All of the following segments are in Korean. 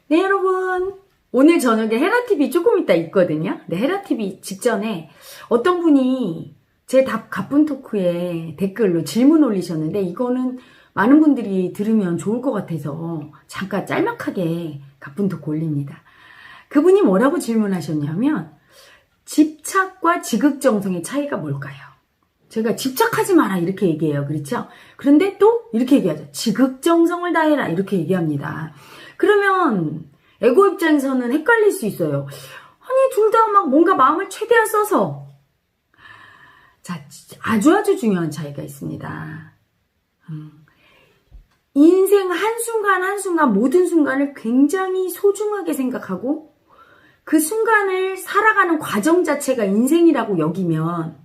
네, 여러분. 오늘 저녁에 헤라TV 조금 이따 있거든요. 네, 헤라TV 직전에 어떤 분이 제 가쁜 토크에 댓글로 질문 올리셨는데, 이거는 많은 분들이 들으면 좋을 것 같아서 잠깐 짤막하게 가쁜 토크 올립니다. 그분이 뭐라고 질문하셨냐면, 집착과 지극정성의 차이가 뭘까요? 제가 집착하지 마라 이렇게 얘기해요. 그렇죠? 그런데 또 이렇게 얘기하죠. 지극정성을 다해라 이렇게 얘기합니다. 그러면 에고 입장에서는 헷갈릴 수 있어요. 아니 둘 다 막 뭔가 마음을 최대한 써서. 자, 아주 중요한 차이가 있습니다. 인생 한순간 한순간 모든 순간을 굉장히 소중하게 생각하고 그 순간을 살아가는 과정 자체가 인생이라고 여기면,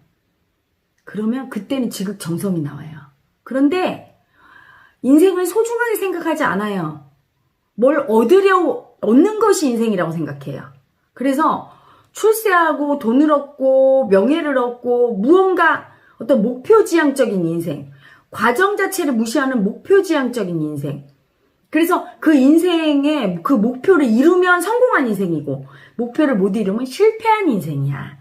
그러면 그때는 지극정성이 나와요. 그런데 인생을 소중하게 생각하지 않아요. 뭘 얻는 것이 인생이라고 생각해요. 그래서 출세하고 돈을 얻고 명예를 얻고 무언가 어떤 목표지향적인 인생, 과정 자체를 무시하는 목표지향적인 인생. 그래서 그 인생의 그 목표를 이루면 성공한 인생이고, 목표를 못 이루면 실패한 인생이야.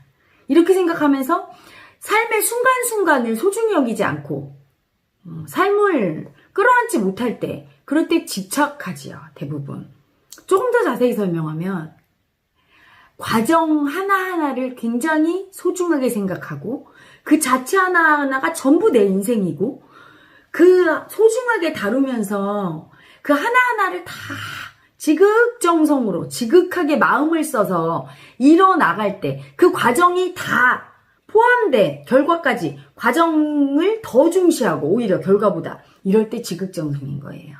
이렇게 생각하면서 삶의 순간순간을 소중히 여기지 않고 삶을 끌어안지 못할 때, 그럴 때 집착하지요. 대부분. 조금 더 자세히 설명하면 과정 하나하나를 굉장히 소중하게 생각하고 그 자체 하나하나가 전부 내 인생이고, 그 소중하게 다루면서 그 하나하나를 다 지극정성으로 지극하게 마음을 써서 이뤄나갈 때 그 과정이 다 포함된 결과까지 과정을 더 중시하고 오히려 결과보다, 이럴 때 지극정성인 거예요.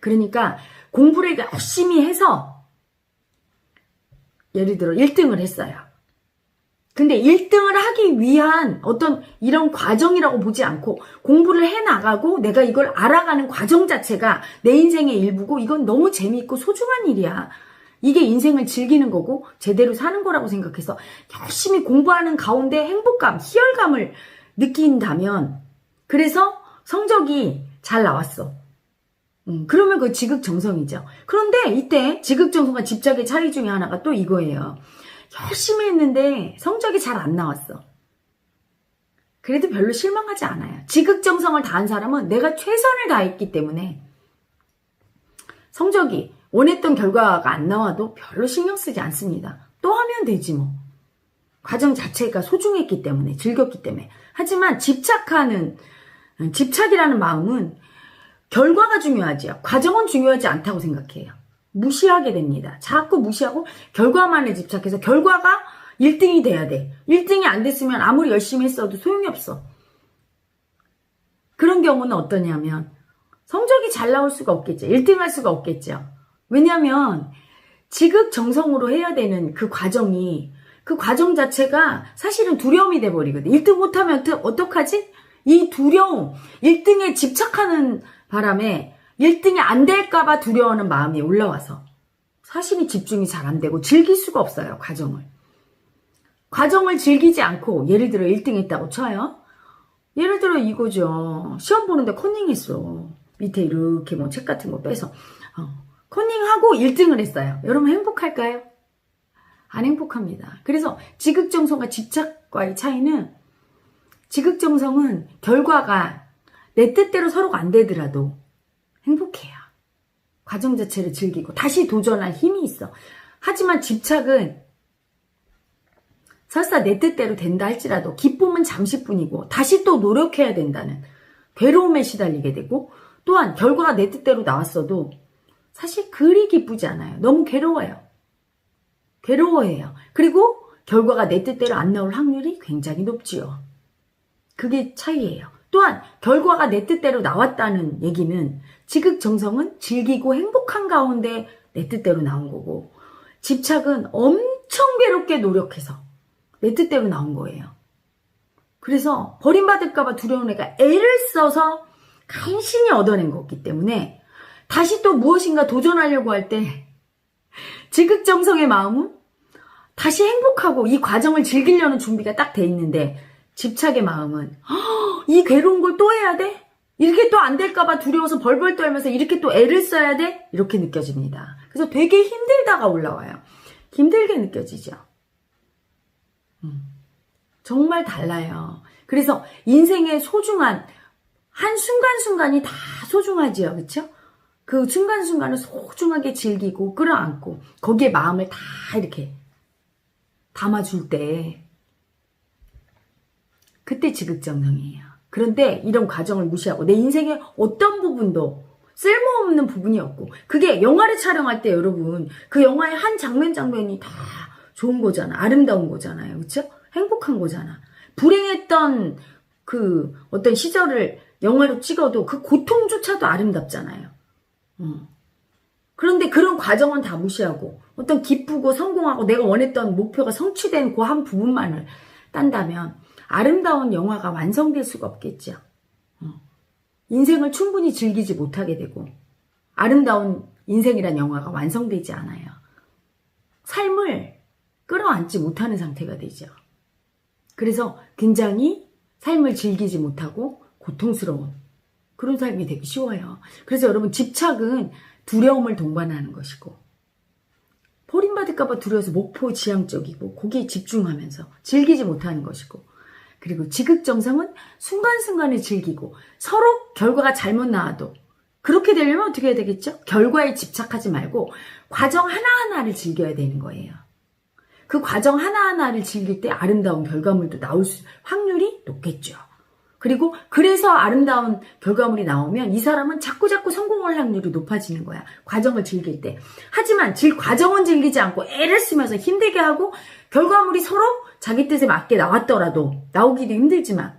그러니까 공부를 열심히 해서 예를 들어 1등을 했어요. 근데 1등을 하기 위한 어떤 이런 과정이라고 보지 않고 공부를 해나가고 내가 이걸 알아가는 과정 자체가 내 인생의 일부고, 이건 너무 재미있고 소중한 일이야. 이게 인생을 즐기는 거고 제대로 사는 거라고 생각해서 열심히 공부하는 가운데 행복감, 희열감을 느낀다면, 그래서 성적이 잘 나왔어. 그러면 그거 지극정성이죠. 그런데 이때 지극정성과 집착의 차이 중에 하나가 또 이거예요. 열심히 했는데 성적이 잘 안 나왔어. 그래도 별로 실망하지 않아요. 지극정성을 다한 사람은 내가 최선을 다했기 때문에 성적이 원했던 결과가 안 나와도 별로 신경 쓰지 않습니다. 또 하면 되지 뭐. 과정 자체가 소중했기 때문에, 즐겼기 때문에. 하지만 집착이라는 마음은 결과가 중요하지요. 과정은 중요하지 않다고 생각해요. 무시하게 됩니다. 자꾸 무시하고 결과만에 집착해서 결과가 1등이 돼야 돼. 1등이 안 됐으면 아무리 열심히 했어도 소용이 없어. 그런 경우는 어떠냐면 성적이 잘 나올 수가 없겠죠. 1등 할 수가 없겠죠. 왜냐하면 지극정성으로 해야 되는 그 과정이, 그 과정 자체가 사실은 두려움이 돼버리거든. 1등 못하면 어떡하지? 이 두려움, 1등에 집착하는 바람에 1등이 안 될까봐 두려워하는 마음이 올라와서 사실은 집중이 잘 안 되고 즐길 수가 없어요. 과정을 즐기지 않고, 예를 들어 1등 했다고 쳐요. 예를 들어 이거죠. 시험 보는데 컨닝했어. 밑에 이렇게 뭐 책 같은 거 빼서 컨닝하고 1등을 했어요. 여러분 행복할까요? 안 행복합니다. 그래서 지극정성과 집착과의 차이는, 지극정성은 결과가 내 뜻대로 서로가 안 되더라도 행복해요. 과정 자체를 즐기고 다시 도전할 힘이 있어. 하지만 집착은 설사 내 뜻대로 된다 할지라도 기쁨은 잠시뿐이고 다시 또 노력해야 된다는 괴로움에 시달리게 되고, 또한 결과가 내 뜻대로 나왔어도 사실 그리 기쁘지 않아요. 너무 괴로워해요. 그리고 결과가 내 뜻대로 안 나올 확률이 굉장히 높지요. 그게 차이예요. 또한 결과가 내 뜻대로 나왔다는 얘기는 지극정성은 즐기고 행복한 가운데 내 뜻대로 나온 거고, 집착은 엄청 괴롭게 노력해서 내 뜻대로 나온 거예요. 그래서 버림받을까봐 두려운 애가 애를 써서 간신히 얻어낸 거기 때문에 다시 또 무엇인가 도전하려고 할 때 지극정성의 마음은 다시 행복하고 이 과정을 즐기려는 준비가 딱 돼 있는데, 집착의 마음은 이 괴로운 걸 또 해야 돼? 이렇게 또 안 될까봐 두려워서 벌벌 떨면서 이렇게 또 애를 써야 돼? 이렇게 느껴집니다. 그래서 되게 힘들다가 올라와요. 힘들게 느껴지죠. 정말 달라요. 그래서 인생의 소중한 한 순간순간이 다 소중하지요. 그쵸? 그 순간순간을 소중하게 즐기고 끌어안고 거기에 마음을 다 이렇게 담아줄 때 그때 지극정성이에요. 그런데 이런 과정을 무시하고 내 인생의 어떤 부분도 쓸모없는 부분이 없고 그게 영화를 촬영할 때 여러분 그 영화의 한 장면이 다 좋은 거잖아. 아름다운 거잖아요. 그렇죠? 행복한 거잖아. 불행했던 그 어떤 시절을 영화로 찍어도 그 고통조차도 아름답잖아요. 그런데 그런 과정은 다 무시하고 어떤 기쁘고 성공하고 내가 원했던 목표가 성취된 그 한 부분만을 딴다면 아름다운 영화가 완성될 수가 없겠죠. 인생을 충분히 즐기지 못하게 되고 아름다운 인생이란 영화가 완성되지 않아요. 삶을 끌어안지 못하는 상태가 되죠. 그래서 굉장히 삶을 즐기지 못하고 고통스러운 그런 삶이 되기 쉬워요. 그래서 여러분 집착은 두려움을 동반하는 것이고 버림받을까봐 두려워서 목표지향적이고 거기에 집중하면서 즐기지 못하는 것이고 그리고 지극정성은 순간순간을 즐기고 서로 결과가 잘못 나와도 그렇게 되려면 어떻게 해야 되겠죠? 결과에 집착하지 말고 과정 하나하나를 즐겨야 되는 거예요. 그 과정 하나하나를 즐길 때 아름다운 결과물도 나올 확률이 높겠죠. 그리고 그래서 아름다운 결과물이 나오면 이 사람은 자꾸자꾸 성공할 확률이 높아지는 거야. 과정을 즐길 때. 하지만 과정은 즐기지 않고 애를 쓰면서 힘들게 하고 결과물이 서로 자기 뜻에 맞게 나왔더라도 나오기도 힘들지만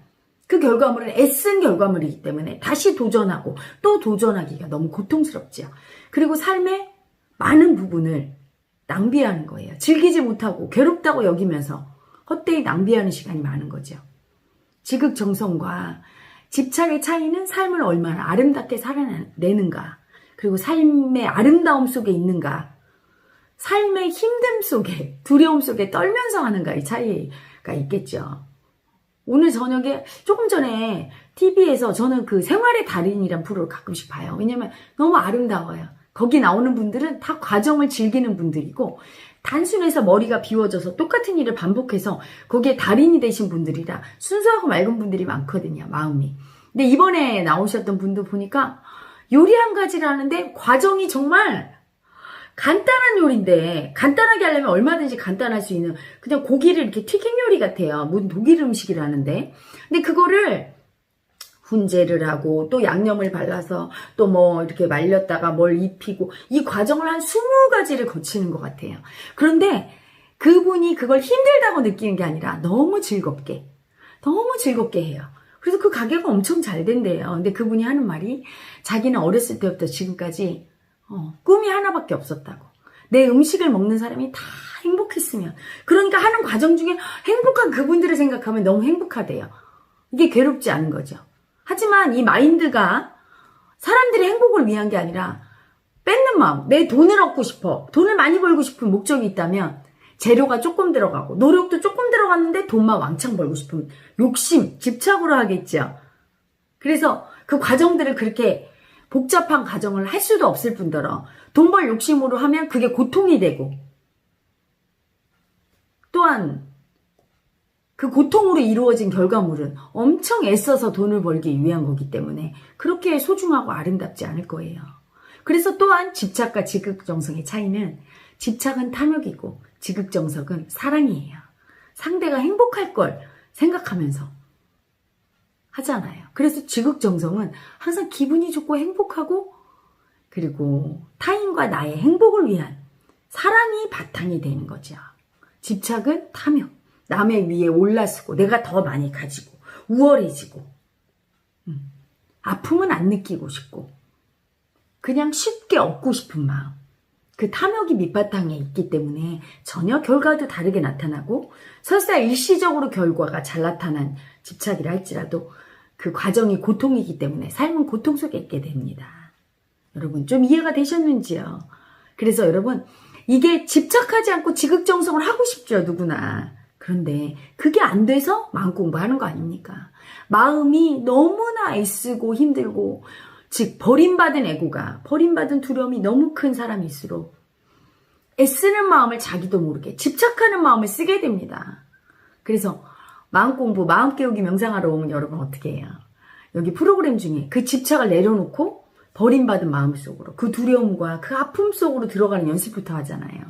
그 결과물은 애쓴 결과물이기 때문에 다시 도전하고 또 도전하기가 너무 고통스럽지요. 그리고 삶의 많은 부분을 낭비하는 거예요. 즐기지 못하고 괴롭다고 여기면서 헛되이 낭비하는 시간이 많은 거죠. 지극정성과 집착의 차이는 삶을 얼마나 아름답게 살아내는가, 그리고 삶의 아름다움 속에 있는가, 삶의 힘듦 속에, 두려움 속에 떨면서 하는가의 차이가 있겠죠. 오늘 저녁에 조금 전에 TV에서 저는 그 생활의 달인이란 프로를 가끔씩 봐요. 왜냐면 너무 아름다워요. 거기 나오는 분들은 다 과정을 즐기는 분들이고 단순해서 머리가 비워져서 똑같은 일을 반복해서 거기에 달인이 되신 분들이라 순수하고 맑은 분들이 많거든요. 마음이. 근데 이번에 나오셨던 분도 보니까 요리 한 가지를 하는데 과정이 정말 간단한 요리인데 간단하게 하려면 얼마든지 간단할 수 있는 그냥 고기를 이렇게 튀긴 요리 같아요. 무슨 독일 음식이라 하는데 근데 그거를 훈제를 하고 또 양념을 발라서 또 뭐 이렇게 말렸다가 뭘 입히고 이 과정을 한 20가지를 거치는 것 같아요. 그런데 그분이 그걸 힘들다고 느끼는 게 아니라 너무 즐겁게 해요. 그래서 그 가게가 엄청 잘 된대요. 근데 그분이 하는 말이 자기는 어렸을 때부터 지금까지 꿈이 하나밖에 없었다고. 내 음식을 먹는 사람이 다 행복했으면. 그러니까 하는 과정 중에 행복한 그분들을 생각하면 너무 행복하대요. 이게 괴롭지 않은 거죠. 하지만 이 마인드가 사람들의 행복을 위한 게 아니라 뺏는 마음, 내 돈을 얻고 싶어, 돈을 많이 벌고 싶은 목적이 있다면 재료가 조금 들어가고 노력도 조금 들어갔는데 돈만 왕창 벌고 싶은 욕심, 집착으로 하겠죠. 그래서 그 과정들을 그렇게 복잡한 과정을 할 수도 없을 뿐더러 돈 벌 욕심으로 하면 그게 고통이 되고 또한 그 고통으로 이루어진 결과물은 엄청 애써서 돈을 벌기 위한 거기 때문에 그렇게 소중하고 아름답지 않을 거예요. 그래서 또한 집착과 지극정성의 차이는 집착은 탐욕이고 지극정성은 사랑이에요. 상대가 행복할 걸 생각하면서 하잖아요. 그래서 지극정성은 항상 기분이 좋고 행복하고 그리고 타인과 나의 행복을 위한 사랑이 바탕이 되는 거죠. 집착은 탐욕. 남의 위에 올라서고 내가 더 많이 가지고 우월해지고 아픔은 안 느끼고 싶고 그냥 쉽게 얻고 싶은 마음 그 탐욕이 밑바탕에 있기 때문에 전혀 결과도 다르게 나타나고 설사 일시적으로 결과가 잘 나타난 집착이라 할지라도 그 과정이 고통이기 때문에 삶은 고통 속에 있게 됩니다. 여러분 좀 이해가 되셨는지요? 그래서 여러분 이게 집착하지 않고 지극정성을 하고 싶죠 누구나. 그런데 그게 안 돼서 마음 공부하는 거 아닙니까? 마음이 너무나 애쓰고 힘들고, 즉 버림받은 에고가, 버림받은 두려움이 너무 큰 사람일수록 애쓰는 마음을 자기도 모르게 집착하는 마음을 쓰게 됩니다. 그래서 마음 공부, 마음 깨우기 명상하러 오면 여러분 어떻게 해요? 여기 프로그램 중에 그 집착을 내려놓고 버림받은 마음 속으로, 그 두려움과 그 아픔 속으로 들어가는 연습부터 하잖아요.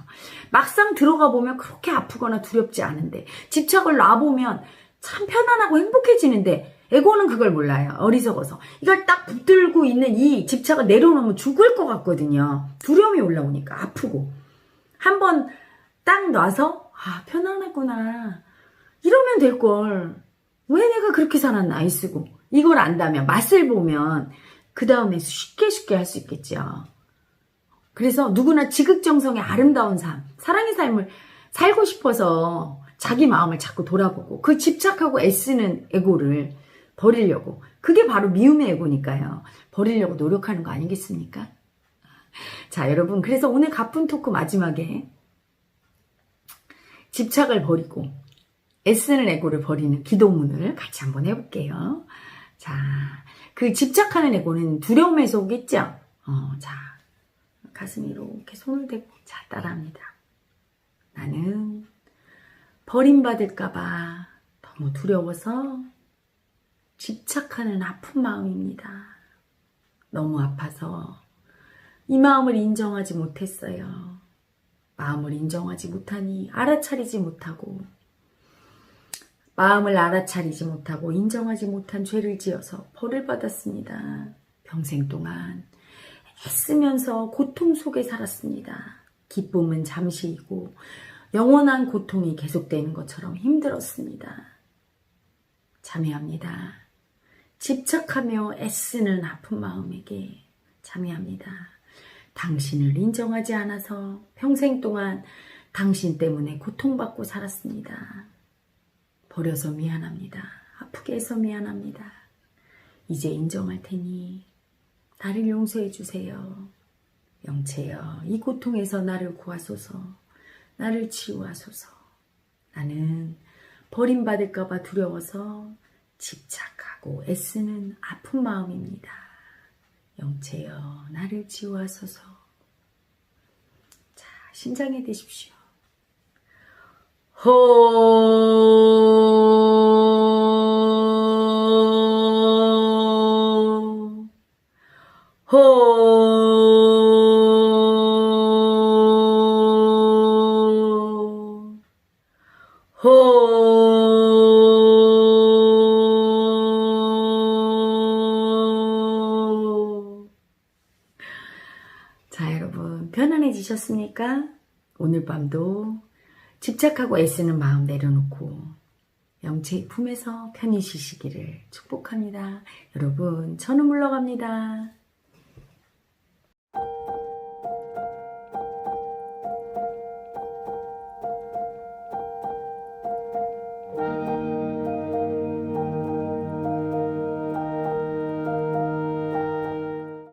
막상 들어가 보면 그렇게 아프거나 두렵지 않은데, 집착을 놔보면 참 편안하고 행복해지는데, 에고는 그걸 몰라요. 어리석어서. 이걸 딱 붙들고 있는 이 집착을 내려놓으면 죽을 것 같거든요. 두려움이 올라오니까 아프고. 한번 딱 놔서 편안하구나. 이러면 될걸. 왜 내가 그렇게 살았나 애쓰고. 이걸 안다면, 맛을 보면 그 다음에 쉽게 할 수 있겠죠. 그래서 누구나 지극정성의 아름다운 삶, 사랑의 삶을 살고 싶어서 자기 마음을 자꾸 돌아보고 그 집착하고 애쓰는 에고를 버리려고. 그게 바로 미움의 에고니까요. 버리려고 노력하는 거 아니겠습니까? 자, 여러분. 그래서 오늘 가쁜 토크 마지막에 집착을 버리고 애쓰는 에고를 버리는 기도문을 같이 한번 해볼게요. 자, 그 집착하는 에고는 두려움에 속겠죠? 자, 가슴 이렇게 손을 대고, 자, 따라합니다. 나는 버림받을까봐 너무 두려워서 집착하는 아픈 마음입니다. 너무 아파서 이 마음을 인정하지 못했어요. 마음을 인정하지 못하니 알아차리지 못하고, 마음을 알아차리지 못하고 인정하지 못한 죄를 지어서 벌을 받았습니다. 평생 동안 애쓰면서 고통 속에 살았습니다. 기쁨은 잠시이고 영원한 고통이 계속되는 것처럼 힘들었습니다. 참회합니다. 집착하며 애쓰는 아픈 마음에게 참회합니다. 당신을 인정하지 않아서 평생 동안 당신 때문에 고통받고 살았습니다. 버려서 미안합니다. 아프게 해서 미안합니다. 이제 인정할 테니 나를 용서해 주세요. 영체여, 이 고통에서 나를 구하소서. 나를 치유하소서. 나는 버림받을까 봐 두려워서 집착하고 애쓰는 아픈 마음입니다. 영체여, 나를 치유하소서. 자, 심장에 대십시오. 자, 여러분 편안해지셨습니까? 오늘 밤도 집착하고 애쓰는 마음 내려놓고 영체의 품에서 편히 쉬시기를 축복합니다. 여러분, 저는 물러갑니다.